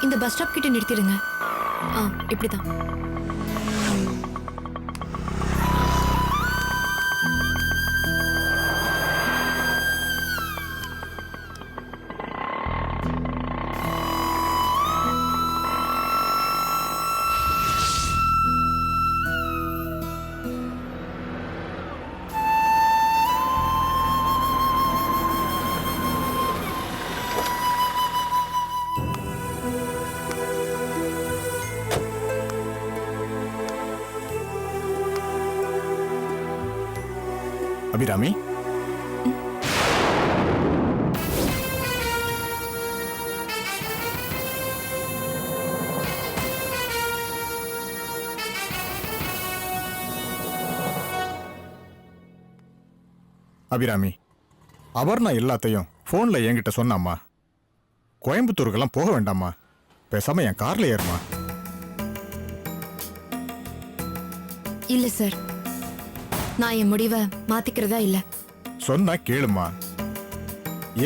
இந்த bus stop கிட்ட நிறுத்திடுங்க. இப்படிதான். அபிராமி, அபிராமி, அபர்ணா எல்லாத்தையும் போன்ல என்கிட்ட சொன்னாம்மா. கோயம்புத்தூருக்கெல்லாம் போக வேண்டாமா, பேசாம என் கார்ல ஏறுமா. இல்ல சார், நான் என் முடிவை மாத்திக்கிறதா இல்ல. சொன்னா கேளுமா.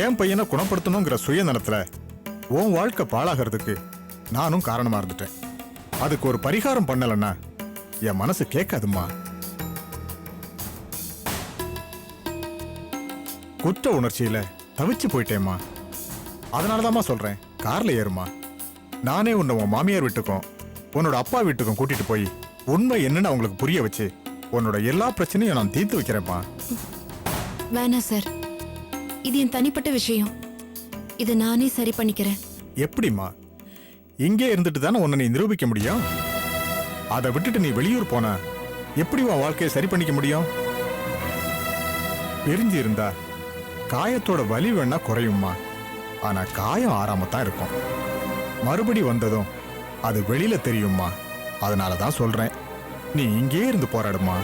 என் பையனை குணப்படுத்தணுங்கிற சுயநலத்துல உன் வாழ்க்கை பாழாகிறதுக்கு நானும் காரணமா இருந்துட்டேன். அதுக்கு ஒரு பரிகாரம் பண்ணலன்னா என் மனசு கேட்காதுமா. குற்ற உணர்ச்சியில தவிச்சு போயிட்டேம்மா. அதனாலதாம்மா சொல்றேன், கார்ல ஏறுமா. நானே உன்னை உன் மாமியார் வீட்டுக்கும் உன்னோட அப்பா வீட்டுக்கும் கூட்டிட்டு போய் உண்மை என்னன்னு அவங்களுக்கு புரிய வச்சு உன்னோட எல்லா பிரச்சனையும் நான் தீர்த்து வைக்கிறேன்ப்பா. வேணாம் சார், இது என் தனிப்பட்ட விஷயம். இதை நானே சரி பண்ணிக்கிறேன். எப்படிம்மா? இங்கே இருந்துட்டு தானே உன்னை நீ நிரூபிக்க முடியும். அதை விட்டுட்டு நீ வெளியூர் போனா எப்படி உன் வாழ்க்கையை சரி பண்ணிக்க முடியும்? பிரிஞ்சு இருந்தா காயத்தோட வலி வேணா குறையும்மா. ஆனா காயம் ஆறாமத்தான் இருக்கும். மறுபடி வந்ததும் அது வெளியில தெரியும்மா. அதனாலதான் சொல்றேன், நீ இங்கே இருந்து போராடுமா.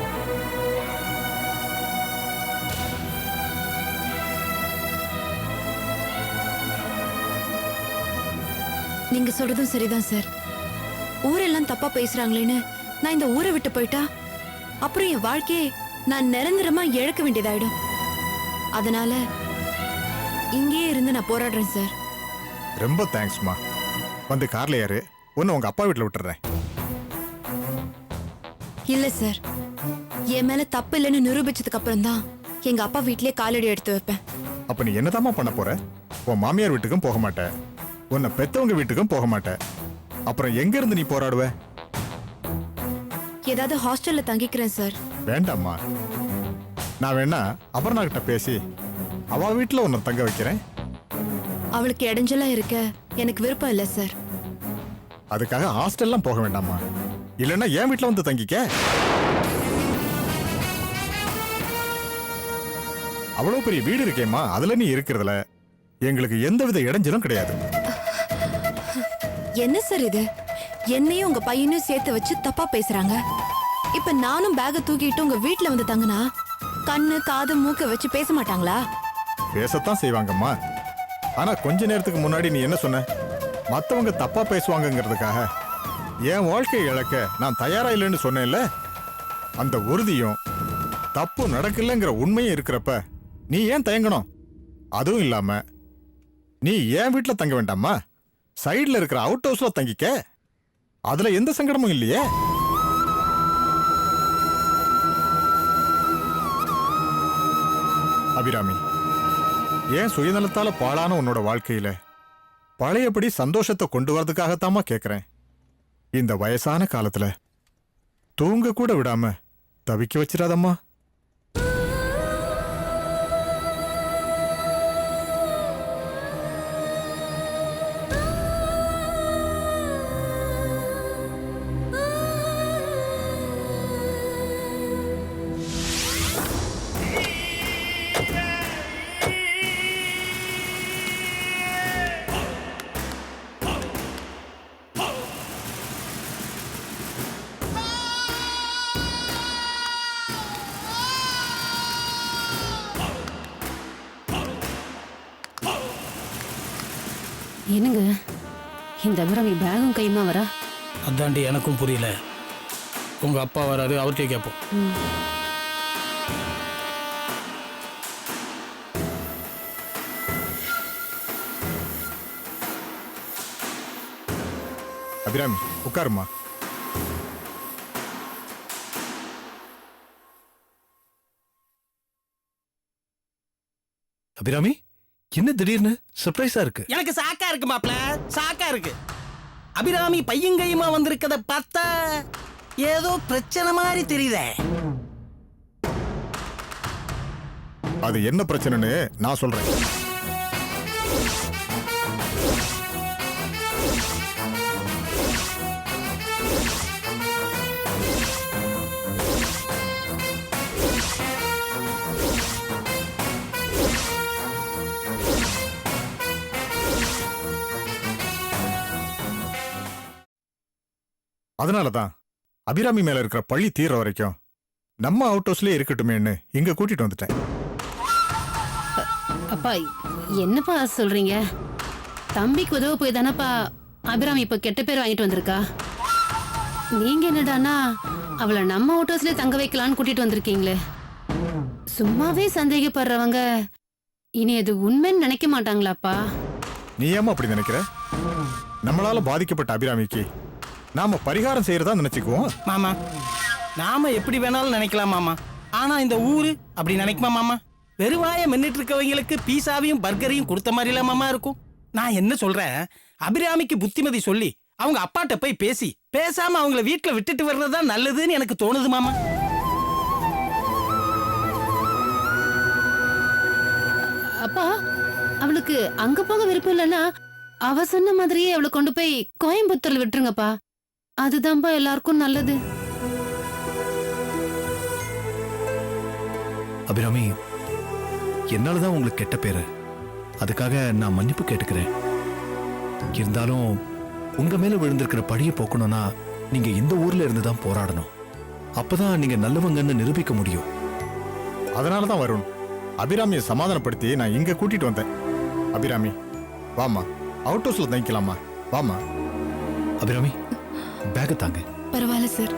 நீங்க சொல்றதும் சரிதான் சார். ஊரெல்லாம் தப்பா பேசுறாங்களேன்னு நான் இந்த ஊரை விட்டு போயிட்டா அப்புறம் என் வாழ்க்கையை நான் நிரந்தரமா இழக்க வேண்டியதாயிடும். அதனால இங்கே இருந்து நான் போராடுறேன் சார். ரொம்ப தேங்க்ஸ்மா. வந்து கார்ல ஏறு, ஒன்னு உங்க அப்பா வீட்டுல விட்டுறேன். இல்ல சார், என் மேல தப்பு இல்லைன்னு நிரூபிச்சதுக்கு அப்புறம் தான் எங்க அப்பா வீட்லயே காலடி எடுத்து வைப்பேன். அப்ப நீ என்னதாம்மா பண்ண போற? உன் மாமியார் வீட்டுக்கும் போக மாட்ட, உன்னை பெத்தவங்க வீட்டுக்கும் போக மாட்ட. அப்புறம் எங்க இருந்து நீ போராடுவ? ஏதாவது ஹாஸ்டல்ல தங்கிக்கிறேன் சார். வேண்டாம்மா, நான் வேணா அபர்ணா கிட்ட பேசி அவ வீட்டுல உன்னை தங்க வைக்கிறேன். அவளுக்கு இடைஞ்சலா இருக்க எனக்கு விருப்பம் இல்ல சார். அதுக்காக ஹாஸ்டல்லாம் போக வேண்டாமா. இல்லைன்னா என் வீட்டுல வந்து தங்கிக்க. அவ்வளவு பெரிய வீடு இருக்கேம்மா, அதுல நீ இருக்கிறதுல எங்களுக்கு எந்தவித இடைஞ்சலும் கிடையாது. என்ன சார் இது? என்னையும் உங்க பையனையும் சேர்த்து வச்சு தப்பா பேசுறாங்க. இப்ப நானும் பேக தூக்கிட்டு உங்க வீட்டுல வந்து தங்கினா கண்ணு காது மூக்க வச்சு பேச மாட்டாங்களா? பேசத்தான் செய்வாங்கம்மா. ஆனா கொஞ்ச நேரத்துக்கு முன்னாடி நீ என்ன சொன்ன? மத்தவங்க தப்பா பேசுவாங்கங்கிறதுக்காக என் வாழ்க்கையை இழக்க நான் தயாரா இல்லைன்னு சொன்னேன்ல. அந்த உறுதியும் தப்பு நடக்கலங்கிற உண்மையும் இருக்கிறப்ப நீ ஏன் தயங்கணும்? அதுவும் இல்லாம நீ என் வீட்டுல தங்க வேண்டாமா, சைடுல இருக்கிற அவுட் ஹவுஸ்ல தங்கிக்க. அதுல எந்த சங்கடமும் இல்லையே. அபிராமி, ஏன் சுயநலத்தால பாழான உன்னோட வாழ்க்கையில பழையபடி சந்தோஷத்தை கொண்டு வரதுக்காகத்தாமா கேக்குறேன். இந்த வயசான காலத்துல தூங்க கூட விடாம தவிக்க வச்சிடாதம்மா. என்னங்க இந்த அபிராமி பேகும் கையுமா வரா? அதாண்டி எனக்கும் புரியல. உங்க அப்பா வராரு, அவர்கிட்டயே கேட்போம். அபிராமி உட்காருமா. அபிராமி, என்ன திடீர்னு சர்ப்ரைஸா இருக்கு? எனக்கு சாக்கா இருக்கு மாப்ள, சாக்கா இருக்கு. அபிராமி பையங்கையுமா வந்திருக்கத பார்த்தா ஏதோ பிரச்சனை மாதிரி தெரியுதே. அது என்ன பிரச்சனைன்னு நான் சொல்றேன். அதனாலதான் அபிராமி மேல இருக்கிற பழி தீர வரைக்கும் நம்ம அவுட் ஹவுஸ்லயே இருக்கட்டுமேன்னு இங்க கூட்டிட்டு வந்துட்டேன். அப்பா என்னப்பா சொல்றீங்க? தம்பிக்கு உதவ போய் தானப்பா அபிராமி இப்ப கெட்ட பேர் வாங்கிட்டு வந்திருக்கா. நீங்க என்னடானா அவளை நம்ம ஹோட்டல்ஸ்ல தங்க வைக்கலான்னு கூட்டிட்டு வந்திருக்கீங்களே. சும்மாவே சந்தேகப்படுறவங்க இனி அது உண்மைன்னு நினைக்க மாட்டாங்களாப்பா? நீ ஏமா அப்படி நினைக்கிற? நம்மளால பாதிக்கப்பட்ட அபிராமிக்கு நாம பரிகாரம் செய்யறதா நினைச்சுக்குவோம். மாமா, நாம எப்படி வேணாலும் நினைக்கலாம் மாமா. ஆனா இந்த ஊரு அப்படி நினைக்குமா மாமா? வெறுவாய மின்னிட்டு இருக்கவங்களுக்கு பீஸாவையும் பர்கரையும் கொடுத்த மாதிரி மாமா இருக்கும். நான் என்ன சொல்றேன், அபிராமிக்கு புத்திமதி சொல்லி அவங்க அப்பாட்ட போய் பேசி பேசாம அவங்கள வீட்டுல விட்டுட்டு வர்றதுதான் நல்லதுன்னு எனக்கு தோணுது மாமா. அப்பா அவளுக்கு அங்க போக விருப்பம் இல்லைன்னா அவ சொன்ன மாதிரியே அவளை கொண்டு போய் கோயம்புத்தூர்ல விட்டுருங்கப்பா. அதுதான்ப்பா எல்லாருக்கும் நல்லது. அபிராமி, என்னாலதான் உங்களுக்கு கெட்ட பேரு. அதுக்காக நான் மன்னிப்பு கேட்டுக்கிறேன். இருந்தாலும் உங்க மேல விழுந்திருக்கிற பழியை போக்கணும்னா நீங்க இந்த ஊர்ல இருந்துதான் போராடணும். அப்பதான் நீங்க நல்லவங்கன்னு நிரூபிக்க முடியும். அதனாலதான் வருண் அபிராமியை சமாதானப்படுத்தி நான் இங்க கூட்டிட்டு வந்தேன். அபிராமி வாமா, அவுட் ஹவுஸ்ல தங்கிக்கலாமா, வாமா. அபிராமி, பேக தாங்க. பரவாயில்ல சார்.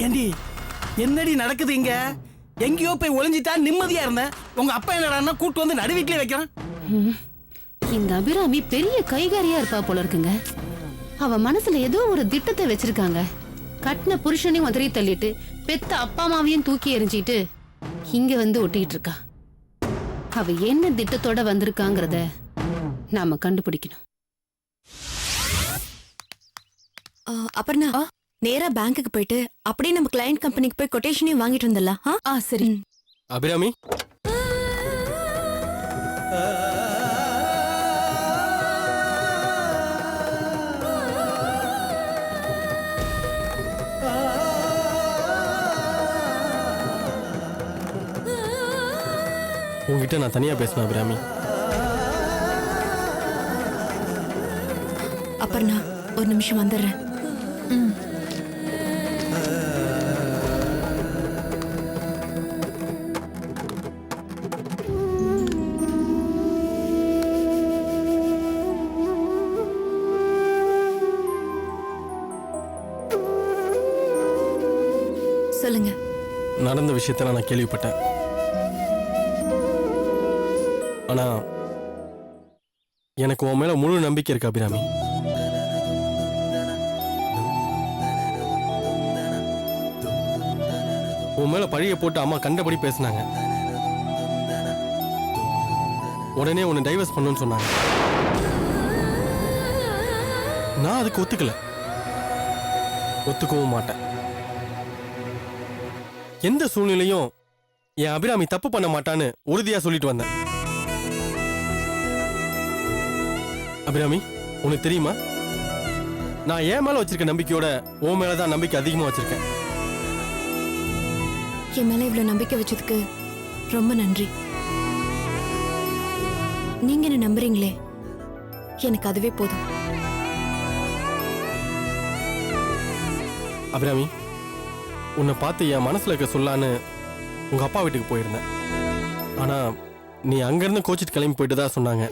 ஏண்டி என்னடி நடக்குது இங்க? எங்கேயோ போய் ஒளிஞ்சிட்டா நிம்மதியா இருந்தேன். உங்க அப்பா என்னடான்னா கூட்டு வந்து நடுவீட்லயே வைக்கிறான். இந்த அபிராமி பெரிய கைகாரியா இருப்பா போல இருக்குங்க. அவ மனசுல ஏதோ ஒரு திட்டத்தை வச்சிருக்காங்க. கட்டின புருஷனையும் உதறி தள்ளிட்டு பெத்த அப்பா அம்மாவையும் தூக்கி எறிஞ்சிட்டு இங்க வந்து ஒட்டிக்கிட்டு இருக்கா. அவ என்ன திட்டத்தோட வந்திருக்காங்கிறத நாம கண்டுபிடிக்கணும். அபர்ணா, நேரா பேங்க்குக்கு போயிட்டு அப்படியே நம்ம கிளையண்ட் கம்பெனிக்கு போய் கொட்டேஷனையும் வாங்கிட்டு வந்துடலாம். சரி. அபிராமி, உங்ககிட்ட நான் தனியா பேசினேன் அபிராமி. அபர்ணா, ஒரு நிமிஷம் வந்துடுறேன். சொல்லுங்க. நடந்த விஷயத்த நான் கேள்விப்பட்டேன். ஆனா எனக்கு உன் மேல முழு நம்பிக்கை இருக்கு அபிராமி. உன் மேல பழிய போட்டு அம்மா கண்டபடி பேசினாங்க. உடனே உன்னை டைவர்ஸ் பண்ணுன்னு சொன்னாங்க. நான் அதுக்கு ஒத்துக்கவும் மாட்டேன். எந்த சூழ்நிலையும் என் அபிராமி தப்பு பண்ண மாட்டான்னு உறுதியா சொல்லிட்டு வந்தேன். அபிராமி, உனக்கு தெரியுமா, நான் என் மேல வச்சிருக்க நம்பிக்கையோட உன் மேலதான் நம்பிக்கை அதிகமா வச்சிருக்கேன். என் மேல இவ்வளவு நம்பிக்கை வச்சதுக்கு ரொம்ப நன்றி. நீங்க என்ன நம்புறீங்களே, எனக்கு அதுவே போதும். அபிராமி, உன்னை பார்த்து என் மனசுல இருக்க சொல்லான்னு உங்க அப்பா வீட்டுக்கு போயிருந்தேன். ஆனா நீ அங்கிருந்து கோச்சிட்டு கிளம்பி போயிட்டு தான் சொன்னாங்க.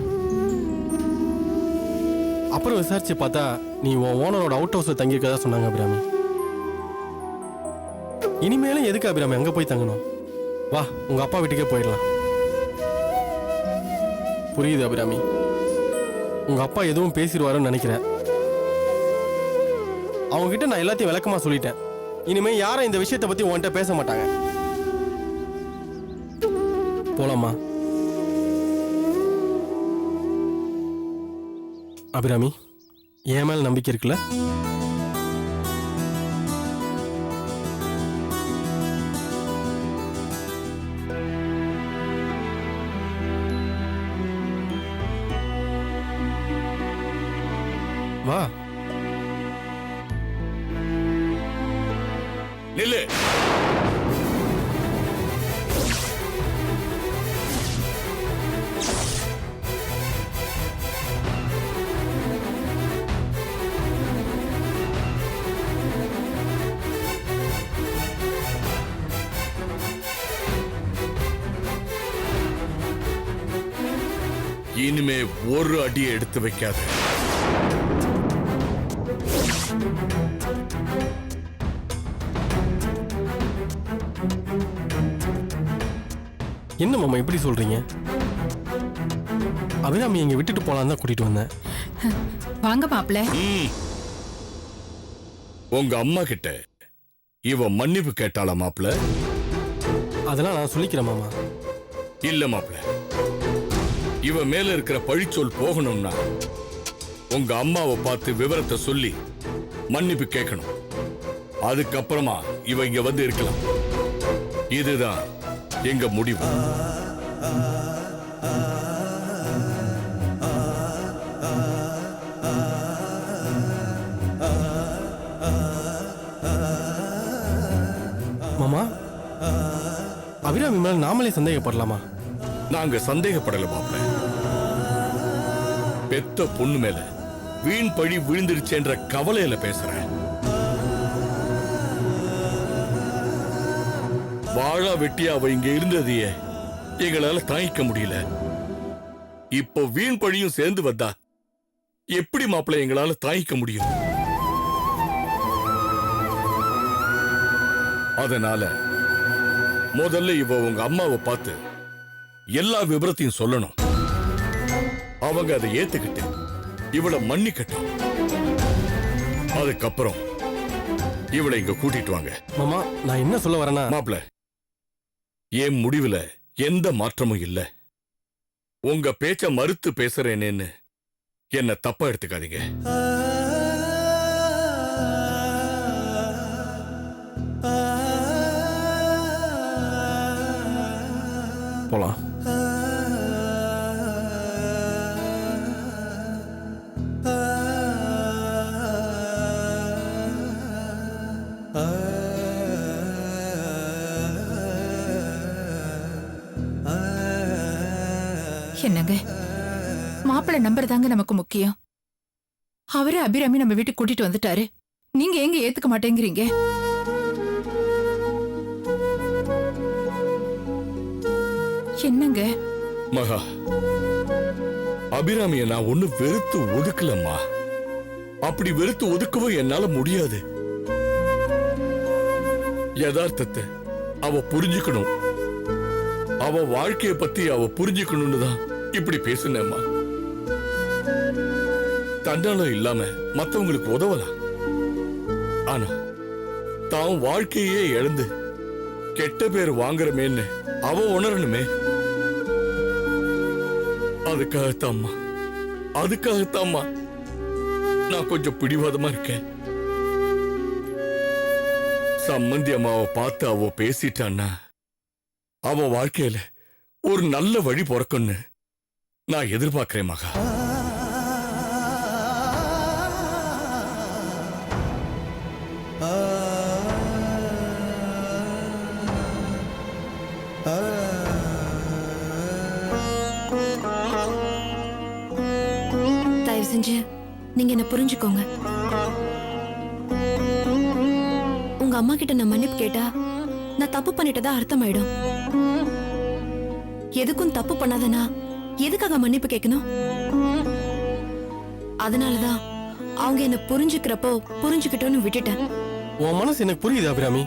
அப்புறம் விசாரிச்சு பார்த்தா நீ உன் ஓனரோட அவுட் ஹவுஸ்ல தங்கியிருக்கதா சொன்னாங்க அபிராமி. இனிமேலும் எதுக்கு அபிராமி அங்க போய் தங்கணும்? வா, உங்க அப்பா வீட்டுக்கே போயிடலாம். புரியுது அபிராமி, உங்க அப்பா எதுவும் பேசிடுவாருன்னு நினைக்கிறேன். அவங்க கிட்ட நான் எல்லாத்தையும் விளக்கமா சொல்லிட்டேன். இனிமே யாரும் இந்த விஷயத்தை பத்தி உன்கிட்ட பேச மாட்டாங்க. போலாமா அபிராமி? என் மேல நம்பிக்கை இருக்குல்ல? வா. நில்லு. இனிமே ஒரு அடி எடுத்து வைக்காத. என்ன மாமா இப்படி சொல்றீங்க? அபிராமி எங்க விட்டுட்டு போலாம் தான் கூட்டிட்டு வந்தேன். வாங்க மாப்பிள்ள. உங்க அம்மா கிட்ட இவ மன்னிப்பு கேட்டாளா மாப்பிள? அதெல்லாம் நான் சொல்லிக்கிறேன் மாமா. இல்ல மாப்பிள, இவ மேல இருக்கிற பழிச்சொல் போகணும்னா உங்க அம்மாவை பார்த்து விவரத்தை சொல்லி மன்னிப்பு கேட்கணும். அதுக்கப்புறமா இவ இங்க வந்து இருக்கலாம். இதுதான் எங்க முடிவு. மாமா, அபிராமி மேல நாமளே சந்தேகப்படலாமா? நாங்க சந்தேகப்படல மாப்பிள. பெத்த பொண்ணு மேல வீண் பழி விழுந்துருச்சேன்ற கவலையில பேசுறேன். வாழா வெட்டி அவ இங்க இருந்ததையே எங்களால தாங்கிக்க முடியல. இப்போ வீண் பழியும் சேர்ந்து வந்தா எப்படி மாப்பிள எங்களால தாங்கிக்க முடியும்? அதனால முதல்ல இவ உங்க அம்மாவை பார்த்து எல்லா விவரத்தையும் சொல்லணும். அவங்க அதை ஏத்துக்கிட்டு இவளை மன்னிக்கட்டும். அதுக்கப்புறம் இவளை இங்க கூட்டிட்டு வாங்க. மாமா, நான் என்ன சொல்ல வரேன்னா, மாப்பிள, என் முடிவுல எந்த மாற்றமும் இல்ல. உங்க பேச்ச மறுத்து பேசுறேனேன்னு என்ன தப்பா எடுத்துக்காதீங்க. போலாம். என்னங்க, மாப்பிள்ள நம்பர் தாங்க நமக்கு முக்கியம். அவரு அபிராமி நம்ம வீட்டுக்கு கூட்டிட்டு வந்துட்டாரு. நீங்க எங்க ஏத்துக்க மாட்டேங்கிறீங்க? என்னங்க மகா, அபிராமிய நான் ஒண்ணு வெறுத்து ஒதுக்கலம்மா. அப்படி வெறுத்து ஒதுக்கவும் என்னால முடியாது. யதார்த்தத்தை அவ புரிஞ்சுக்கணும். அவ வாழ்க்கைய பத்தி அவ புரிஞ்சுக்கணும்னு தான் இப்படி பேசுனேம்மா. தன்னாலும் இல்லாம மத்தவங்களுக்கு உதவலாம். ஆனா தான் வாழ்க்கையே இழந்து கெட்ட பேர் வாங்குறமேன்னு அவ உணரணுமே. அதுக்காகத்தாம்மா நான் கொஞ்சம் பிடிவாதமா இருக்கேன். சம்மந்தி அம்மாவை பார்த்து அவ பேசிட்டான்னா அவ வாழ்க்கையில ஒரு நல்ல வழி பிறக்கும்னு நான் எதிர்பார்க்கிறேன் மகா. தயவு செஞ்சு நீங்க என்ன புரிஞ்சுக்கோங்க. உங்க அம்மா கிட்ட நான் மன்னிப்பு கேட்டா நான் தப்பு பண்ணிட்டதா அர்த்தமாயிடும். எதுக்கும் தப்பு பண்ணாதனா எதுக்காக மன்னிப்பு கேட்கணும்? அதனாலதான் அவங்க என்ன புரிஞ்சுக்கிறப்போ புரிஞ்சுக்கிட்டோன்னு விட்டுட்டேன். உன் மனசு எனக்கு புரியுது அபிராமி.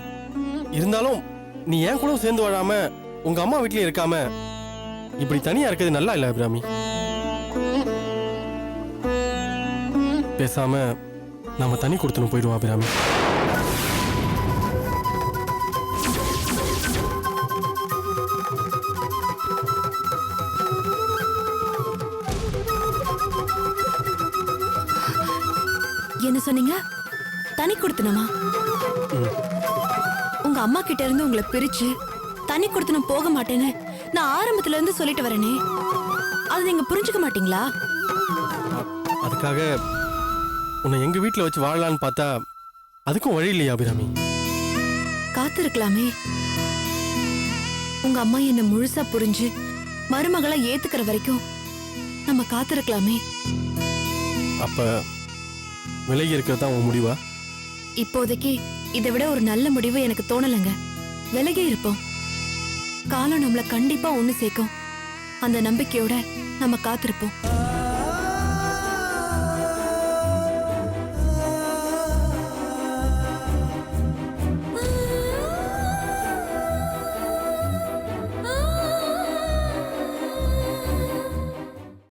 இருந்தாலும் நீ ஏன் கூட சேர்ந்து வாழாம உங்க அம்மா வீட்லயே இருக்காம இப்படி தனியா இருக்கிறது நல்லா இல்ல அபிராமி. பேசாம நாம தனி கொடுத்துன்னு போயிடுவோம் அபிராமி. என்ன சொன்னீங்க? தனி கொடுத்தனமா? உங்க அம்மா கிட்ட இருந்து உங்களை பிரிச்சு தனி கொடுத்தனும் போக மாட்டேன்னு நான் ஆரம்பத்துல இருந்து சொல்லிட்டு வரேனே, அது நீங்க புரிஞ்சுக்க மாட்டீங்களா? அதுக்காக உன்னை எங்க வீட்டுல வச்சு வாழலான்னு பார்த்தா அதுக்கும் வழி இல்லையா அபிராமி? காத்திருக்கலாமே. உங்க அம்மா என்ன முழுசா புரிஞ்சு மருமகளை ஏத்துக்கிற வரைக்கும் நம்ம காத்திருக்கலாமே. அப்ப விலகி இருக்கிறது தான் உன் முடிவா? இப்போதைக்கு இதை விட ஒரு நல்ல முடிவு எனக்கு தோணலைங்க. விலகி இருப்போம். காலம் நம்மள கண்டிப்பா ஒண்ணு சேர்க்கும். அந்த நம்பிக்கையோட நம்ம காத்திருப்போம்.